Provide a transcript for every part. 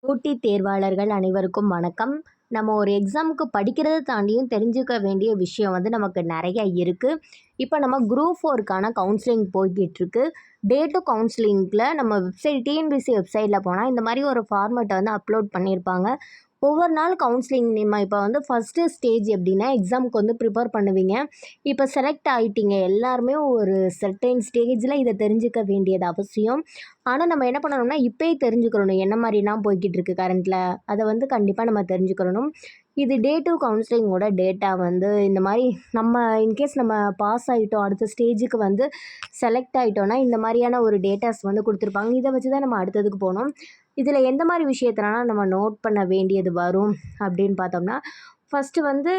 போட்டி தேர்வாளர்கள் அனைவருக்கும் வணக்கம். நம்ம ஒரு எக்ஸாமுக்கு படிக்கிறத தாண்டியும் தெரிஞ்சுக்க வேண்டிய விஷயம் நமக்கு நிறைய இருக்குது. இப்போ நம்ம குரூப் 4க்கான கவுன்சிலிங் போய்கிட்டுருக்கு. டே டு கவுன்சிலிங்கில் நம்ம வெப்சைட் டிஎன்பிசி வெப்சைட்டில் போனால் இந்த மாதிரி ஒரு ஃபார்மேட்டை அப்லோட் பண்ணியிருப்பாங்க. ஒவ்வொரு நாள் கவுன்சிலிங் நம்ம இப்போ ஃபஸ்ட்டு ஸ்டேஜ் எப்படின்னா எக்ஸாமுக்கு ப்ரிப்பேர் பண்ணுவீங்க. இப்போ செலக்ட் ஆகிட்டீங்க எல்லாருமே ஒரு சர்டைன் ஸ்டேஜில் இதை தெரிஞ்சுக்க வேண்டியது அவசியம். ஆனால் நம்ம என்ன பண்ணணும்னா இப்போயே தெரிஞ்சுக்கிறணும் என்ன மாதிரிலாம் போய்கிட்டு இருக்கு கரண்ட்டில் அதை கண்டிப்பாக நம்ம தெரிஞ்சுக்கிறணும். இது டே 2 கவுன்சிலிங்கோட டேட்டா இந்த மாதிரி நம்ம இன்கேஸ் நம்ம பாஸ் ஆகிட்டோம் அடுத்த ஸ்டேஜுக்கு செலக்ட் ஆகிட்டோன்னா இந்த மாதிரியான ஒரு டேட்டாஸ் கொடுத்துருப்பாங்க. இதை வச்சு தான் நம்ம அடுத்ததுக்கு போகணும். இதில் எந்த மாதிரி விஷயத்தெல்லாம் நம்ம நோட் பண்ண வேண்டியது வரும் அப்படின்னு பார்த்தோம்னா, ஃபஸ்ட்டு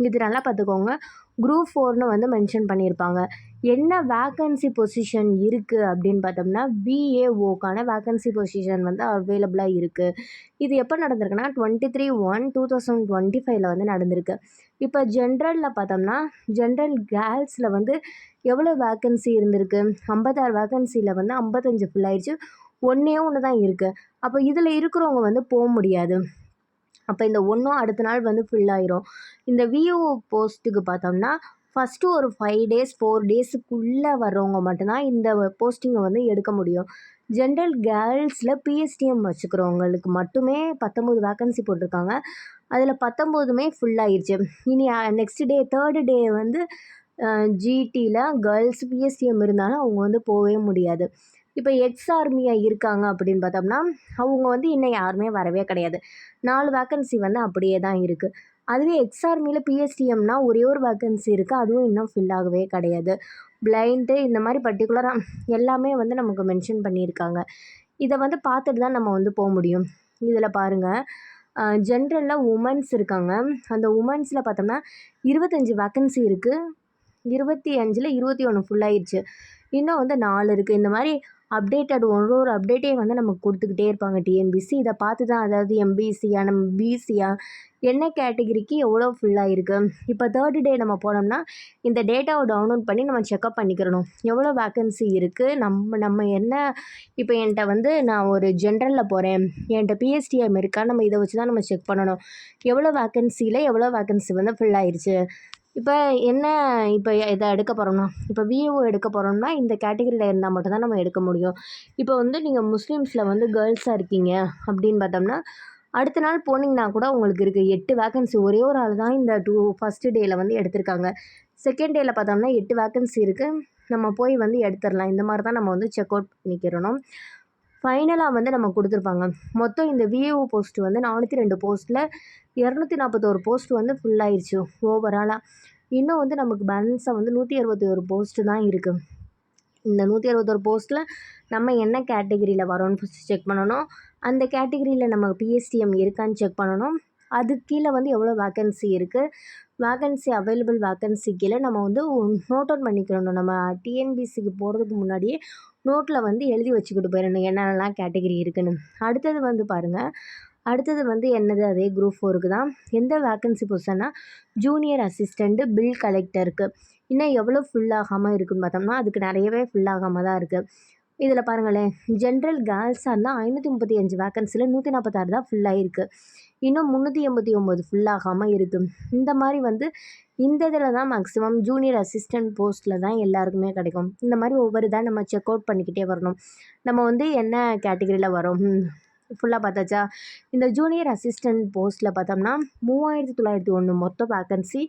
இது நல்லா பார்த்துக்கோங்க. குரூப் 4ன்னு மென்ஷன் பண்ணியிருப்பாங்க. என்ன வேக்கன்சி பொசிஷன் இருக்குது அப்படின்னு பார்த்தோம்னா, விஏஓக்கான வேக்கன்சி பொசிஷன் அவைலபிளாக இருக்குது. இது எப்போ நடந்திருக்குன்னா 23/1/2025 நடந்திருக்கு. இப்போ ஜென்ரலில் பார்த்தோம்னா, ஜென்ரல் கேர்ள்ஸில் எவ்வளோ வேக்கன்சி இருந்திருக்கு? 56 வேக்கன்சியில் 55 ஃபில் ஆயிடுச்சு. ஒன்றே ஒன்று தான் இருக்குது. அப்போ இதில் இருக்கிறவங்க போக முடியாது. அப்போ இந்த ஒன்றும் அடுத்த நாள் ஃபில் ஆயிரும். இந்த விஓ போஸ்ட்டுக்கு பார்த்தோம்னா ஃபஸ்ட்டு ஒரு 5 டேஸ் 4 டேஸுக்குள்ளே வர்றவங்க மட்டும்தான் இந்த போஸ்டிங்கை எடுக்க முடியும். ஜென்ரல் கேர்ள்ஸில் பிஎஸ்டிஎம் வச்சுக்கிறவங்களுக்கு மட்டுமே 19 வேக்கன்சி போட்டிருக்காங்க. அதில் 19மே ஃபுல் ஆயிடுச்சு. இனி நெக்ஸ்ட் டே 3rd டே ஜிடியில் கேர்ள்ஸ் பிஎஸ்டிஎம் இருந்தாலும் அவங்க போகவே முடியாது. இப்போ எக்ஸ் ஆர்மியாக இருக்காங்க அப்படின்னு பார்த்தோம்னா அவங்க இன்னும் யாருமே வரவே கிடையாது. 4 வேக்கன்சி அப்படியே தான் இருக்குது. அதுவே எக்ஸ் ஆர்மியில் பிஎஸ்டிஎம்னா ஒரே ஒரு வேக்கன்சி இருக்குது. அதுவும் இன்னும் ஃபில் ஆகவே கிடையாது. பிளைண்டு இந்த மாதிரி பர்டிகுலராக எல்லாமே நமக்கு மென்ஷன் பண்ணியிருக்காங்க. இதை பார்த்துட்டு தான் நம்ம போக முடியும். இதில் பாருங்கள், ஜென்ரலில் உமன்ஸ் இருக்காங்க. அந்த உமன்ஸில் பார்த்தோம்னா 25 வேக்கன்சி இருக்குது. 25ல் 21 ஃபுல் ஆயிடுச்சு. இன்னும் 4 இருக்குது. இந்த மாதிரி அப்டேட்டட் ஒரு அப்டேட்டையும் நமக்கு கொடுத்துக்கிட்டே இருப்பாங்க டிஎன்பிசி. இதை பார்த்து தான் அதாவது எம்பிசியா நம்ம பிசியா என்ன கேட்டகிரிக்கு எவ்வளோ ஃபுல்லாக இருக்குது. இப்போ 3rd டே நம்ம போனோம்னா இந்த டேட்டாவை டவுன்லோட் பண்ணி நம்ம செக்அப் பண்ணிக்கிறணும். எவ்வளோ வேக்கன்சி இருக்குது, நம்ம என்ன இப்போ என்கிட்ட நான் ஒரு ஜென்ரலில் போகிறேன், என்கிட்ட பிஎஸ்டிஎம் இருக்கா, நம்ம இதை வச்சு தான் நம்ம செக் பண்ணணும். எவ்வளோ வேக்கன்சியில் எவ்வளோ வேக்கன்சி ஃபில் ஆயிடுச்சு. இப்போ என்ன இப்போ இதை எடுக்க போகிறோம்னா இப்போ விஏஓ எடுக்க போகிறோம்னா இந்த கேட்டகரியில் இருந்தால் மட்டும்தான் நம்ம எடுக்க முடியும். இப்போ நீங்கள் முஸ்லீம்ஸில் கேர்ள்ஸாக இருக்கீங்க அப்படின்னு பார்த்தோம்னா அடுத்த நாள் போனீங்கன்னா கூட உங்களுக்கு இருக்குது 8 வேக்கன்சி. ஒரே ஒரு ஆள் தான் இந்த ஃபஸ்ட்டு டேயில் எடுத்திருக்காங்க. செகண்ட் டேயில் பார்த்தோம்னா 8 வேக்கன்சி இருக்குது. நம்ம போய் எடுத்துடலாம். இந்த மாதிரி தான் நம்ம செக் அவுட் பண்ணிக்கிறணும். ஃபைனலாக நம்ம கொடுத்துருப்பாங்க. மொத்தம் இந்த விஏஓ போஸ்ட்டு 402 போஸ்ட்டில் 241 போஸ்ட் ஃபுல் ஆயிடுச்சு ஓவராலாக. இன்னும் நமக்கு பேலன்ஸாக 161 போஸ்ட்டு தான் இருக்குது. இந்த 161 போஸ்ட்டில் நம்ம என்ன கேட்டகிரியில் வரோன்னு ஃபஸ்ட்டு செக் பண்ணணும். அந்த கேட்டகிரியில் நம்ம பிஎஸ்டிஎம் இருக்கான்னு செக் பண்ணணும். அதுக்கு கீழே எவ்வளோ வேக்கன்சி இருக்குது, வேக்கன்சி அவைலபிள் வேக்கன்சி கீழே நம்ம நோட் அவுட் பண்ணிக்கிறணும். நம்ம டிஎன்பிசிக்கு போகிறதுக்கு முன்னாடியே நோட்டில் எழுதி வச்சுக்கிட்டு போயிடணும் என்னென்னலாம் கேட்டகிரி இருக்குதுன்னு. அடுத்தது பாருங்கள், அடுத்தது என்னது அதே குரூப் 4க்கு தான். எந்த வேக்கன்சி பொசிஷன்னா ஜூனியர் அசிஸ்டண்ட்டு பில் கலெக்டருக்கு. இன்னும் எவ்வளோ ஃபுல் ஆகாமல் இருக்குதுன்னு பார்த்தோம்னா அதுக்கு நிறையவே ஃபுல் ஆகாமல் தான் இருக்குது. இதில் பாருங்களேன், ஜென்ரல் கேர்ள்ஸாக இருந்தால் 535 வேக்கன்சியில் 146 தான் ஃபுல் ஆகிருக்கு. இன்னும் 389 ஃபுல் ஆகாமல் இருக்குது. இந்த மாதிரி இந்த இதில் தான் மேக்ஸிமம் ஜூனியர் அசிஸ்டண்ட் போஸ்ட்டில் தான் எல்லாருக்குமே கிடைக்கும். இந்த மாதிரி ஒவ்வொரு இதாக நம்ம செக் அவுட் பண்ணிக்கிட்டே வரணும். நம்ம என்ன கேட்டகிரியில் வரோம் ஃபுல்லாக பார்த்தாச்சா. இந்த ஜூனியர் அசிஸ்டண்ட் போஸ்ட்டில் பார்த்தோம்னா 3901 மொத்தம் வேக்கன்சி.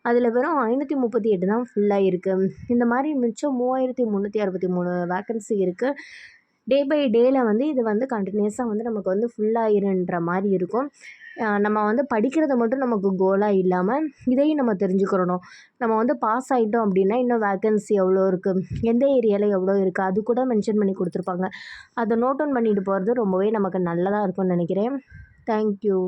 அதில் வெறும் 538 தான் ஃபுல்லாக இருக்குது. இந்த மாதிரி மிச்சம் 3363 வேக்கன்சி இருக்குது. டே பை டேயில் இது கண்டினியூஸாக நமக்கு ஃபுல்லாகிருன்ற மாதிரி இருக்கும். நம்ம படிக்கிறத மட்டும் நமக்கு கோலாக இல்லாமல் இதையும் நம்ம தெரிஞ்சுக்கிறணும். நம்ம பாஸ் ஆகிட்டோம் அப்படின்னா இன்னும் வேக்கன்சி எவ்வளோ இருக்குது, எந்த ஏரியாவில் எவ்வளோ இருக்குது, அது கூட மென்ஷன் பண்ணி கொடுத்துருப்பாங்க. அதை நோட் டவுன் பண்ணிட்டு போகிறது ரொம்பவே நமக்கு நல்லதாக இருக்கும்னு நினைக்கிறேன். தேங்க்யூ.